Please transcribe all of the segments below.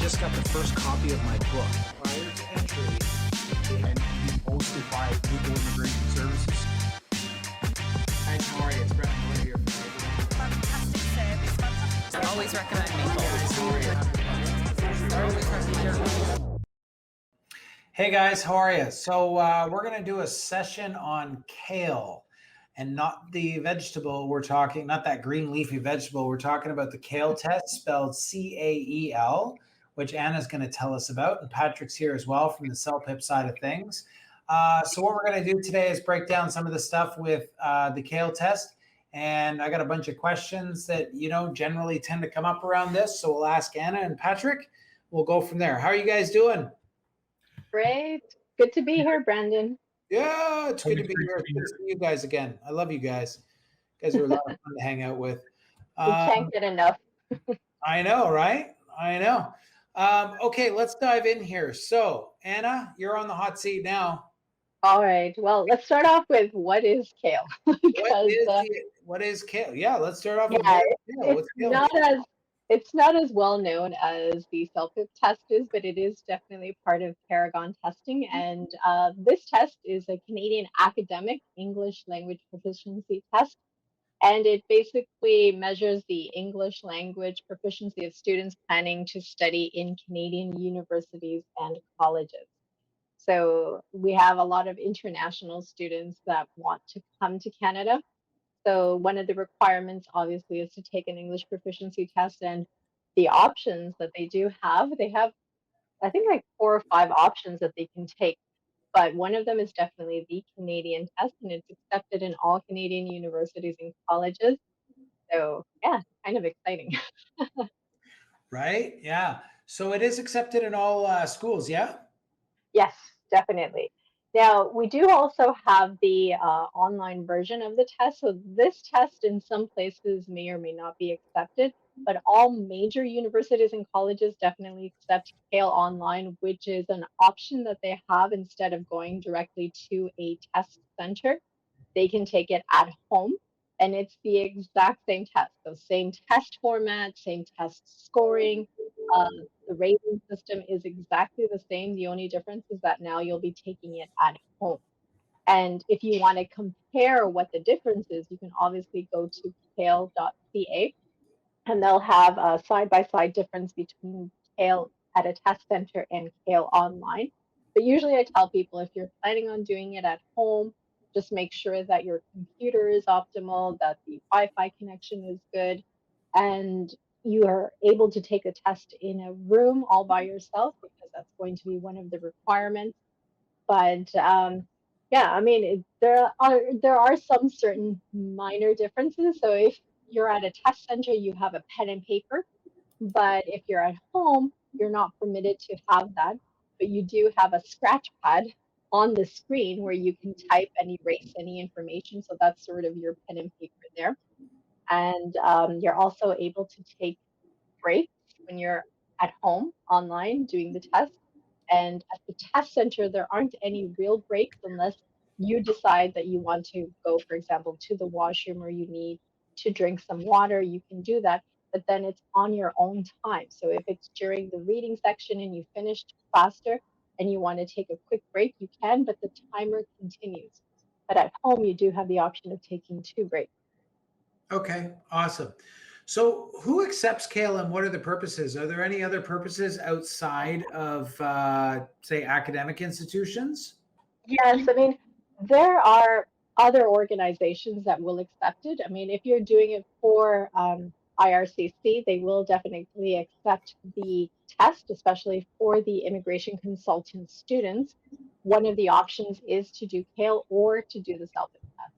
just got the first copy of my book. Prior to entry, they can be posted by Legal Immigration Services. Guys, how are you? It's Brett Miller here from Fantastic service, fantastic. Always recommend me. Hey guys, how are you? So we're going to do a session on kale, and not the vegetable. We're talking, not that green leafy vegetable. We're talking about the CAEL test, spelled CAEL, which Anna's going to tell us about, and Patrick's here as well from the CELPIP side of things. So what we're going to do today is break down some of the stuff with the CAEL test. And I got a bunch of questions that, you know, generally tend to come up around this. So we'll ask Anna and Patrick. We'll go from there. How are you guys doing? Great. Good to be here, Brandon. Yeah, it's good to be here. It's good to see you guys again. I love you guys. You guys are a lot of fun to hang out with. We can't get enough. I know, right? I know. Okay, let's dive in here. So, Anna, you're on the hot seat now. All right. Well, let's start off with what is kale? What is kale? Yeah, let's start off with it's not as well known as the CELPIP test is, but it is definitely part of Paragon Testing. And this test is a Canadian academic English language proficiency test. And it basically measures the English language proficiency of students planning to study in Canadian universities and colleges. So we have a lot of international students that want to come to Canada. So one of the requirements, obviously, is to take an English proficiency test, and the options that they have, I think, like 4 or 5 options that they can take. But one of them is definitely the Canadian test, and it's accepted in all Canadian universities and colleges. So yeah, kind of exciting. Right? Yeah. So it is accepted in all schools, yeah? Yes, definitely. Now, we do also have the online version of the test. So this test in some places may or may not be accepted, but all major universities and colleges definitely accept CAEL Online, which is an option that they have instead of going directly to a test center. They can take it at home, and it's the exact same test. So same test format, same test scoring. The rating system is exactly the same. The only difference is that now you'll be taking it at home. And if you want to compare what the difference is, you can obviously go to CAEL.ca, and they'll have a side-by-side difference between CAEL at a test center and CAEL online. But usually I tell people, if you're planning on doing it at home, just make sure that your computer is optimal, that the Wi-Fi connection is good, and you are able to take a test in a room all by yourself, because that's going to be one of the requirements. But yeah, I mean, there are some certain minor differences. So if you're at a test center, you have a pen and paper, but if you're at home, you're not permitted to have that. But you do have a scratch pad on the screen where you can type and erase any information. So that's sort of your pen and paper there. And you're also able to take breaks when you're at home online doing the test. And at the test center, there aren't any real breaks unless you decide that you want to go, for example, to the washroom, or you need to drink some water. You can do that, but then it's on your own time. So if it's during the reading section and you finished faster and you want to take a quick break, you can, but the timer continues. But at home, you do have the option of taking 2 breaks. Okay, awesome. So who accepts CAEL, and what are the purposes? Are there any other purposes outside of, say, academic institutions? Yes, I mean, there are other organizations that will accept it. I mean, if you're doing it for IRCC, they will definitely accept the test, especially for the immigration consultant students. One of the options is to do CAEL or to do the CELPIP test.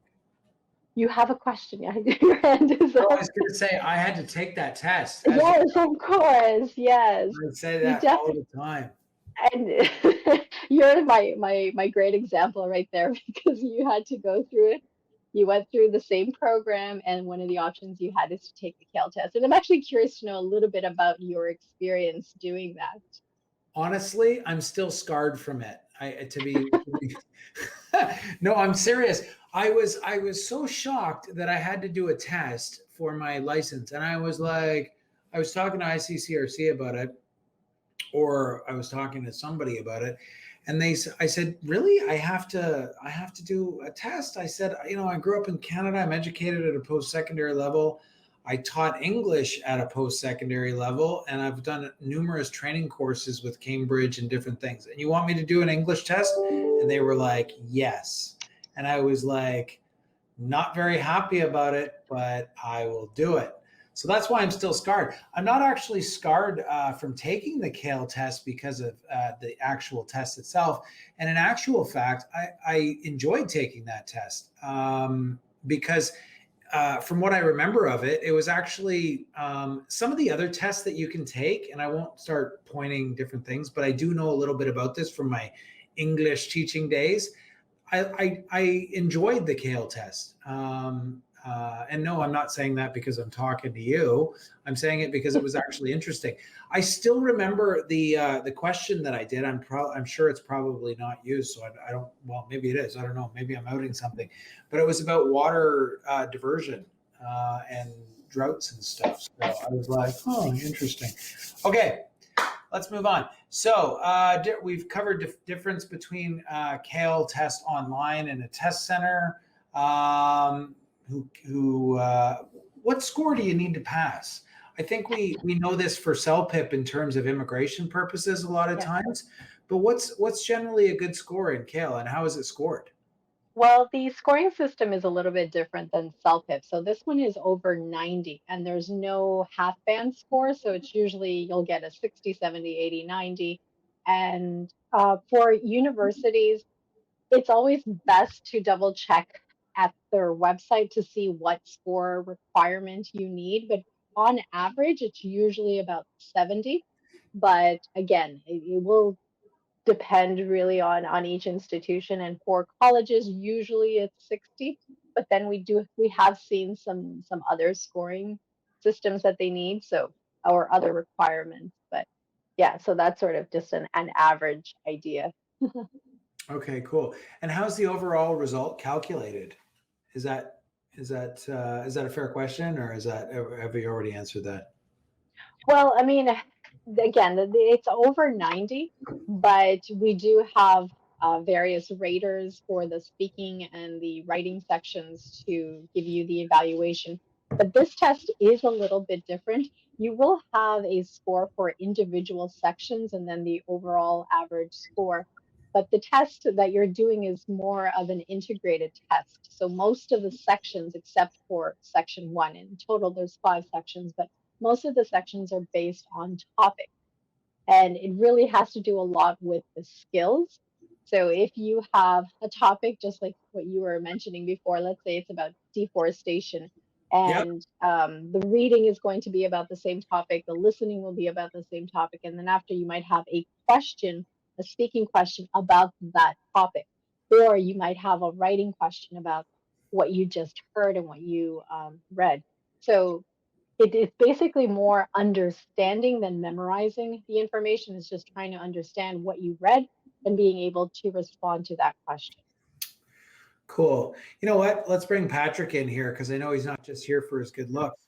You have a question. Your hand is up. I was going to say, I had to take that test. Yes, of course. Yes. I say that all the time. And you're my great example right there, because you had to go through it. You went through the same program, and one of the options you had is to take the CAEL test. And I'm actually curious to know a little bit about your experience doing that. Honestly, I'm still scarred from it. No, I'm serious. I was so shocked that I had to do a test for my license, and I was talking to ICCRC about it, or I was talking to somebody about it, and I said, really, I have to do a test. I said, I grew up in Canada. I'm educated at a post-secondary level. I taught English at a post-secondary level, and I've done numerous training courses with Cambridge and different things. And you want me to do an English test? And they were like, yes. And I was like, not very happy about it, but I will do it. So that's why I'm still scarred. I'm not actually scarred from taking the CAEL test because of the actual test itself. And in actual fact, I enjoyed taking that test because from what I remember of it, it was actually some of the other tests that you can take, and I won't start pointing different things, but I do know a little bit about this from my English teaching days. I enjoyed the CAEL test. And no, I'm not saying that because I'm talking to you. I'm saying it because it was actually interesting. I still remember the question that I did. I'm sure it's probably not used, so I don't. Well, maybe it is. I don't know. Maybe I'm outing something, but it was about water diversion and droughts and stuff. So I was like, oh, interesting. Okay, let's move on. So we've covered the difference between CAEL test online and a test center. What score do you need to pass? I think we know this for CELPIP in terms of immigration purposes a lot of times, but what's generally a good score in CAEL, and how is it scored? Well, the scoring system is a little bit different than CELPIP. So this one is over 90, and there's no half band score. So it's usually you'll get a 60, 70, 80, 90. And for universities, it's always best to double check at their website to see what score requirement you need. But on average, it's usually about 70. But again, it will depend really on each institution. And for colleges, usually it's 60. But then we have seen some other scoring systems that they need, so or other requirements. But yeah, so that's sort of just an average idea. Okay, cool. And how's the overall result calculated? Is that a fair question, or have you already answered that? Well, I mean, again, it's over 90, but we do have various raters for the speaking and the writing sections to give you the evaluation. But this test is a little bit different. You will have a score for individual sections and then the overall average score. But the test that you're doing is more of an integrated test. So most of the sections, except for section 1, in total there's 5 sections, but most of the sections are based on topic. And it really has to do a lot with the skills. So if you have a topic, just like what you were mentioning before, let's say it's about deforestation, Yep. and the reading is going to be about the same topic, the listening will be about the same topic, and then after you might have a question, a speaking question about that topic, or you might have a writing question about what you just heard and what you read. So it is basically more understanding than memorizing the information. It's just trying to understand what you read and being able to respond to that question. Cool. You know what? Let's bring Patrick in here because I know he's not just here for his good looks.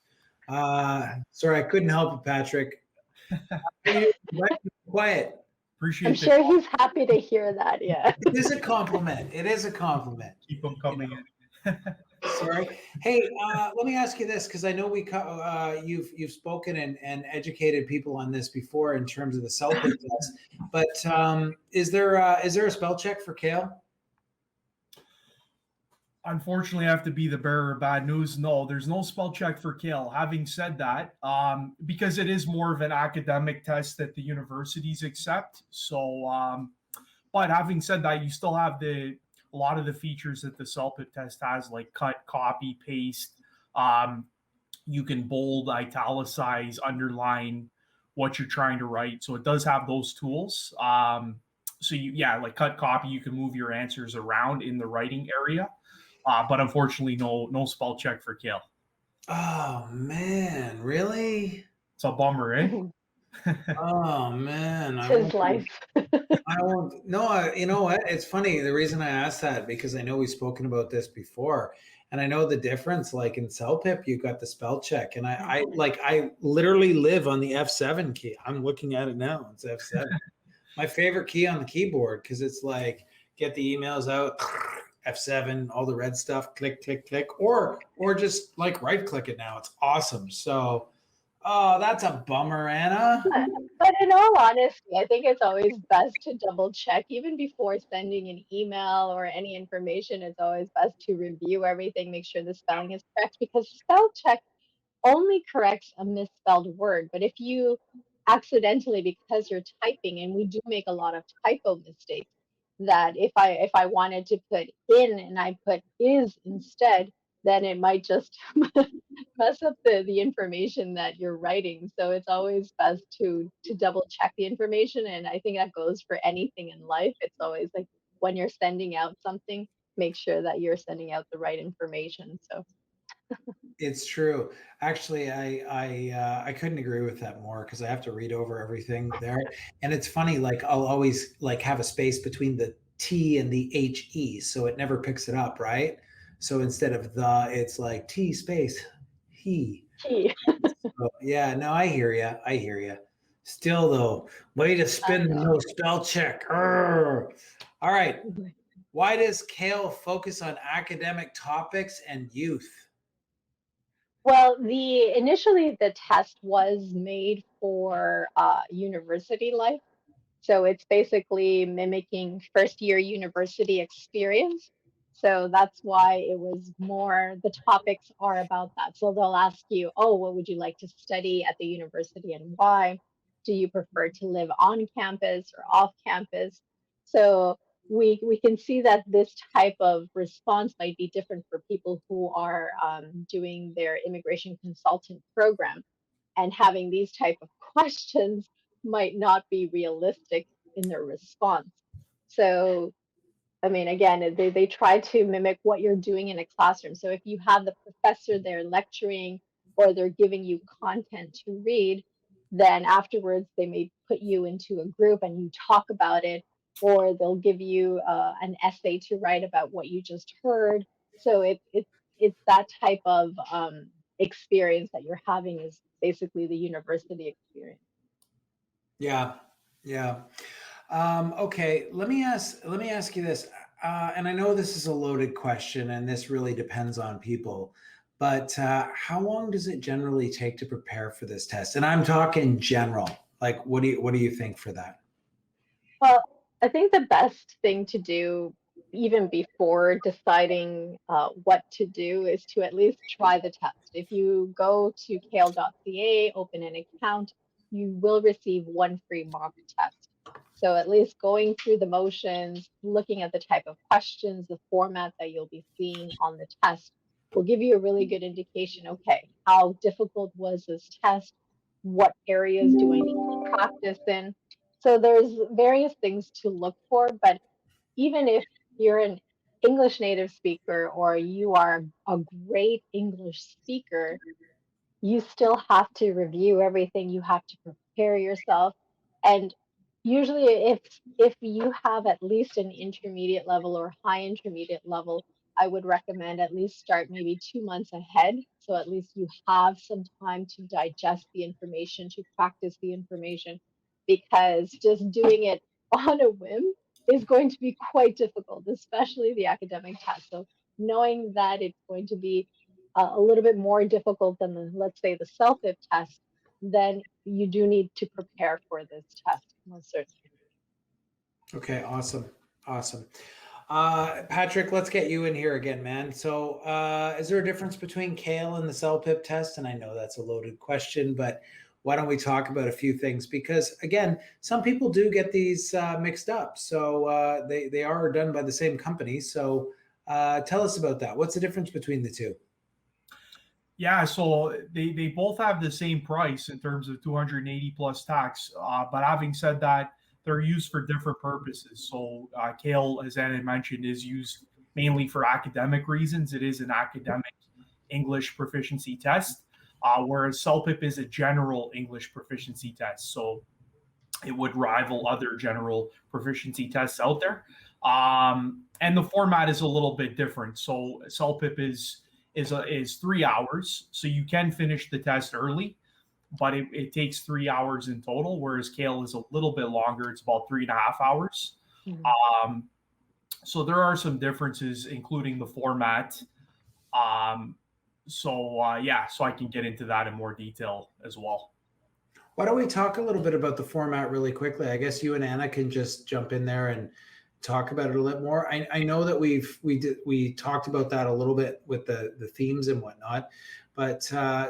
Sorry, I couldn't help it, Patrick. Quiet. I'm sure he's happy to hear that. Yeah. It is a compliment. It is a compliment. Keep them coming in. Sorry. Hey, let me ask you this because I know you've spoken and educated people on this before in terms of the CELPIP test. But is there a spell check for CAEL? Unfortunately, I have to be the bearer of bad news. No, there's no spell check for CAEL. Having said that, because it is more of an academic test that the universities accept. So, but having said that, you still have a lot of the features that the CELPIP test has, like cut, copy, paste. You can bold, italicize, underline what you're trying to write. So it does have those tools. So like cut, copy, you can move your answers around in the writing area. But unfortunately, no spell check for CAEL. Oh man, really? It's a bummer, eh? Oh man, It's his life. I won't. No, you know what? It's funny. The reason I asked that because I know we've spoken about this before, And I know the difference, like in CELPIP, you got the spell check. And I literally live on the F7 key. I'm looking at it now. It's F7. My favorite key on the keyboard, because it's like get the emails out, F7, all the red stuff, click, click, click, or just like right click it now. It's awesome. So that's a bummer, Anna. But in all honesty, I think it's always best to double check even before sending an email or any information. It's always best to review everything, make sure the spelling is correct, because spell check only corrects a misspelled word. But if you accidentally, because you're typing, and we do make a lot of typo mistakes, that if I wanted to put in and I put is instead, then it might just mess up the information that you're writing. So it's always best to double check the information. And I think that goes for anything in life. It's always like when you're sending out something, make sure that you're sending out the right information. So It's true. Actually, I couldn't agree with that more because I have to read over everything there. And it's funny, like I'll always like have a space between the T and the HE, so it never picks it up, right? So instead of the, it's like T space he. gee, So, yeah, no, I hear you. I hear you. Still though, way to spin the no spell check. Arr. All right. Why does CAEL focus on academic topics and youth? well, initially the test was made for university life. So it's basically mimicking first year university experience. So that's why it was more, the topics are about that. So they'll ask you, oh, what would you like to study at the university and why? Do you prefer to live on campus or off campus? So we can see that this type of response might be different for people who are doing their immigration consultant program, and having these type of questions might not be realistic in their response. So, I mean, again, they try to mimic what you're doing in a classroom. So if you have the professor there lecturing or they're giving you content to read, then afterwards they may put you into a group and you talk about it, or they'll give you an essay to write about what you just heard. So it's that type of experience that you're having is basically the university experience. Yeah, yeah. Okay, let me ask you this, and I know this is a loaded question, and this really depends on people. But how long does it generally take to prepare for this test? And I'm talking general. Like, what do you think for that? Well, I think the best thing to do, even before deciding what to do, is to at least try the test. If you go to CAEL.ca, open an account, you will receive one free mock test. So at least going through the motions, looking at the type of questions, the format that you'll be seeing on the test will give you a really good indication. Okay, how difficult was this test? What areas do I need to practice in? So there's various things to look for, but even if you're an English native speaker or you are a great English speaker, you still have to review everything. You have to prepare yourself. And usually if you have at least an intermediate level or high intermediate level, I would recommend at least start maybe 2 months ahead. So at least you have some time to digest the information, to practice the information, because just doing it on a whim is going to be quite difficult, especially the academic test. So knowing that it's going to be a little bit more difficult than let's say the CELPIP test, then you do need to prepare for this test, most certainly. Okay, awesome, awesome. Patrick, let's get you in here again, man. So, is there a difference between CAEL and the CELPIP test? And I know that's a loaded question, but why don't we talk about a few things? Because again, some people do get these mixed up. So they are done by the same company. So tell us about that. What's the difference between the two? Yeah, so they both have the same price in terms of 280 plus tax. But having said that, they're used for different purposes. So CAEL, as Anna mentioned, is used mainly for academic reasons. It is an academic English proficiency test, whereas CELPIP is a general English proficiency test. So it would rival other general proficiency tests out there. And the format is a little bit different. So CELPIP is 3 hours, so you can finish the test early, but it takes 3 hours in total, whereas CAEL is a little bit longer. It's about 3.5 hours. Mhm. So there are some differences, including the format. So I can get into that in more detail as well. Why don't we talk a little bit about the format really quickly? I guess you and Anna can just jump in there and talk about it a little more. I know that we talked about that a little bit with the themes and whatnot, but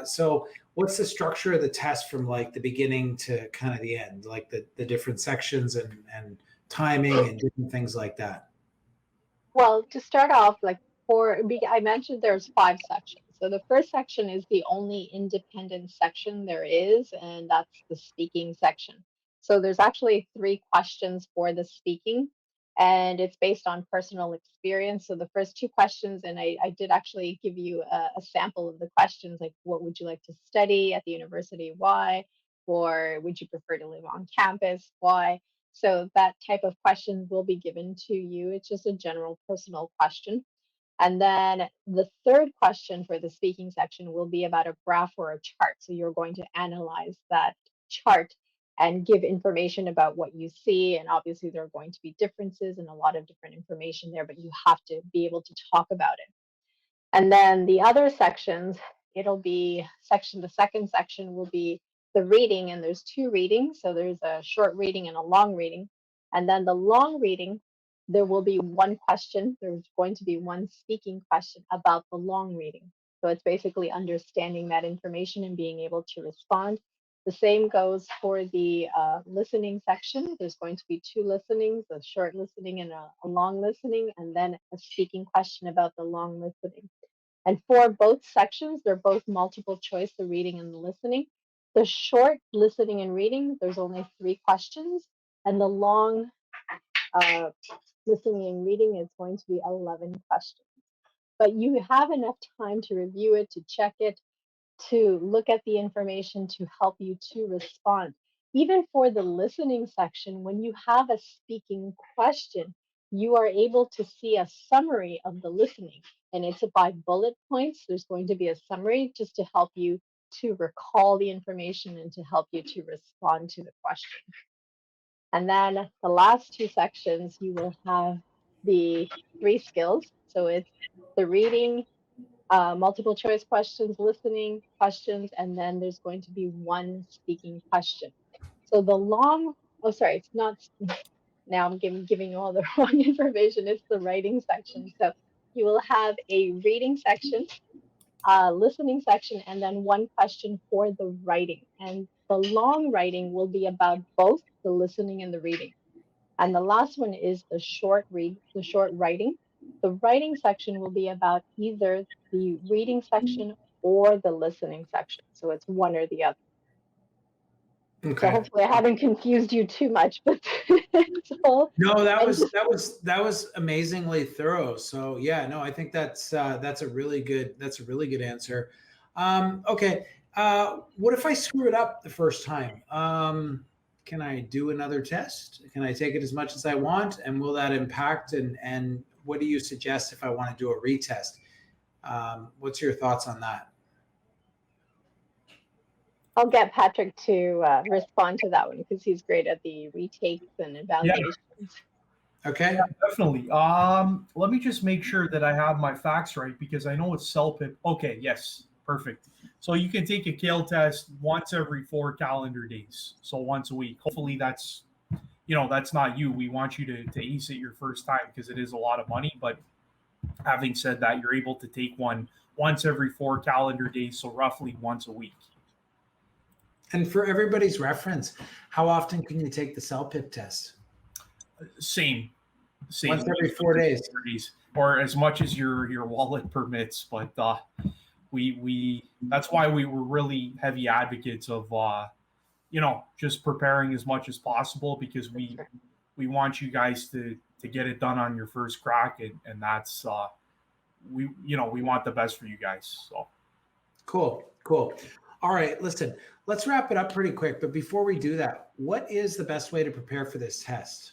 so what's the structure of the test from like the beginning to kind of the end, like the different sections and timing and different things like that? Well, to start off, I mentioned there's 5 sections. So the first section is the only independent section there is, and that's the speaking section. So there's actually 3 questions for the speaking, and it's based on personal experience. So the first 2 questions, and I did actually give you a sample of the questions, like what would you like to study at the university? Why? Or would you prefer to live on campus? Why? So that type of question will be given to you. It's just a general personal question. And then the third question for the speaking section will be about a graph or a chart. So you're going to analyze that chart and give information about what you see. And obviously, there are going to be differences and a lot of different information there, but you have to be able to talk about it. And then the other sections, the second section will be the reading, and there's 2 readings. So there's a short reading and a long reading. And then the long reading, there will be 1 question. There's going to be 1 speaking question about the long reading. So it's basically understanding that information and being able to respond. The same goes for the listening section. There's going to be 2 listenings, a short listening and a long listening, and then a speaking question about the long listening. And for both sections, they're both multiple choice, the reading and the listening. The short listening and reading, there's only 3 questions, and the long listening and reading is going to be 11 questions. But you have enough time to review it, to check it, to look at the information to help you to respond. Even for the listening section, when you have a speaking question, you are able to see a summary of the listening, and it's by bullet points. There's going to be a summary just to help you to recall the information and to help you to respond to the question. And then the last 2 sections, you will have the 3 skills. So it's the reading, multiple choice questions, listening questions, and then there's going to be 1 speaking question. So it's not, now I'm giving you all the wrong information. It's the writing section. So you will have a reading section, listening section, and then 1 question for the writing. And the long writing will be about both the listening and the reading. And the last one is the short writing. The writing section will be about either the reading section or the listening section. So it's one or the other. Okay. So hopefully I haven't confused you too much, but No, that was amazingly thorough. So yeah, no, I think that's a really good answer. Okay, what if I screw it up the first time? Can I do another test? Can I take it as much as I want? And will that impact? And what do you suggest if I want to do a retest? What's your thoughts on that? I'll get Patrick to respond to that one because he's great at the retakes and evaluations. Okay. Yeah, definitely. Let me just make sure that I have my facts right because I know it's CELPIP. Okay, yes, perfect. So you can take a CAEL test once every 4 calendar days, so once a week. Hopefully that's not you. We want you to ace it your first time because it is a lot of money. But having said that, you're able to take one once every 4 calendar days, so roughly once a week. And for everybody's reference, how often can you take the CELPIP test? Same. Once every 4 days, or as much as your wallet permits. But we that's why we were really heavy advocates of just preparing as much as possible because we want you guys to get it done on your first crack, and that's we want the best for you guys. So cool. All right, listen, let's wrap it up pretty quick. But before we do that, what is the best way to prepare for this test?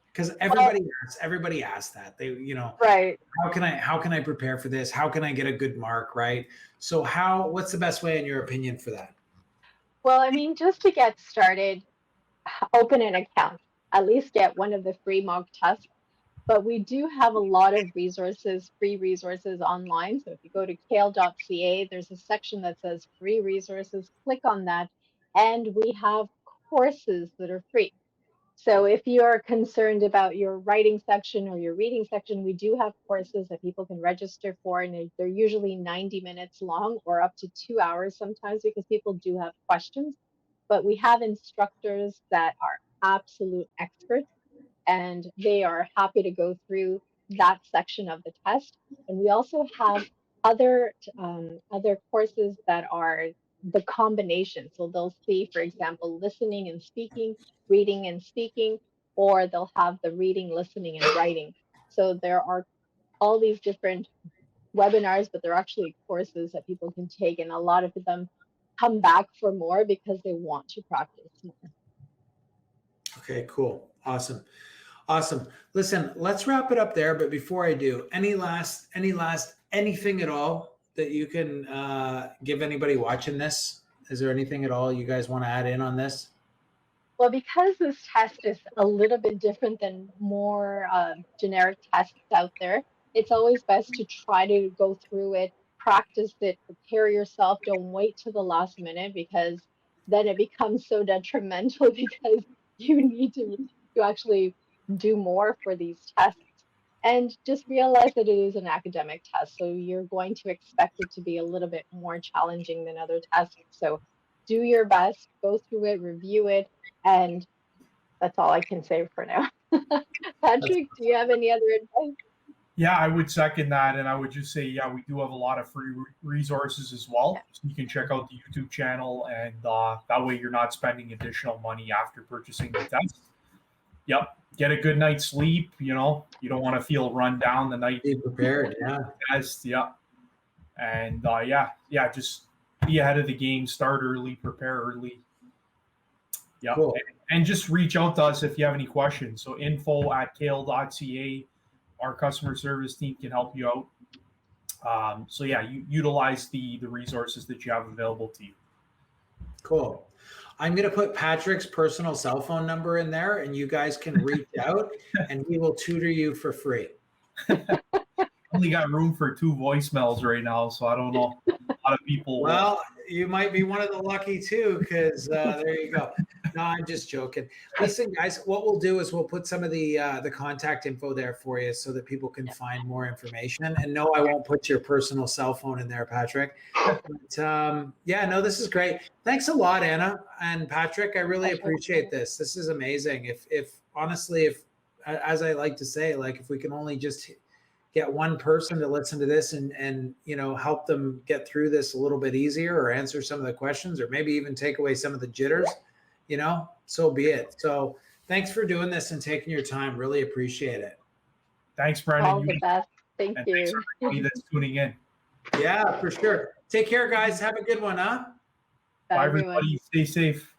Because everybody asks that. They, Right. how can I prepare for this? How can I get a good mark, right? So what's the best way in your opinion for that? Well, I mean, just to get started, open an account. At least get one of the free mock tests. But we do have a lot of resources, free resources online. So if you go to CAEL.ca, there's a section that says free resources. Click on that, and we have courses that are free. So if you're concerned about your writing section or your reading section, we do have courses that people can register for, and they're usually 90 minutes long or up to 2 hours sometimes because people do have questions. But we have instructors that are absolute experts, and they are happy to go through that section of the test. And we also have other courses that are the combination. So they'll see, for example, listening and speaking, reading and speaking, or they'll have the reading, listening, and writing. So there are all these different webinars, but they're actually courses that people can take, and a lot of them come back for more because they want to practice more. Okay, cool. Awesome. Listen, let's wrap it up there. But before I do, anything at all that you can give anybody watching this? Is there anything at all you guys want to add in on this? Well, because this test is a little bit different than more generic tests out there, it's always best to try to go through it, practice it, prepare yourself. Don't wait to the last minute, because then it becomes so detrimental because you need to actually do more for these tests. And just realize that it is an academic test, so you're going to expect it to be a little bit more challenging than other tests. So do your best, go through it, review it, and that's all I can say for now. Patrick, do you have any other advice? Yeah, I would second that, and I would just say, yeah, we do have a lot of free resources as well. Yeah. So you can check out the YouTube channel, and that way you're not spending additional money after purchasing the test. Yep, get a good night's sleep. You don't want to feel run down the night. Be prepared, yeah. Test, yeah, and just be ahead of the game. Start early, prepare early. Yeah, Cool. and just reach out to us if you have any questions. So info@cael.ca. Our customer service team can help you out. So yeah, you utilize the resources that you have available to you. Cool. I'm going to put Patrick's personal cell phone number in there, and you guys can reach out, and he will tutor you for free. Only got room for 2 voicemails right now, so I don't know. A lot of people. Well, you might be one of the lucky 2, because there you go. No, I'm just joking. Listen, guys, what we'll do is we'll put some of the contact info there for you so that people can find more information. And no, I won't put your personal cell phone in there, Patrick. But this is great. Thanks a lot, Anna and Patrick. I really appreciate this. This is amazing. If honestly, as I like to say, like, if we can only just get one person to listen to this and help them get through this a little bit easier, or answer some of the questions, or maybe even take away some of the jitters, so be it. So thanks for doing this and taking your time. Really appreciate it. Thanks, Brendan. All the best. Thank you. Thanks everybody that's tuning in. Yeah, for sure. Take care, guys. Have a good one, huh? Bye, everybody. Stay safe.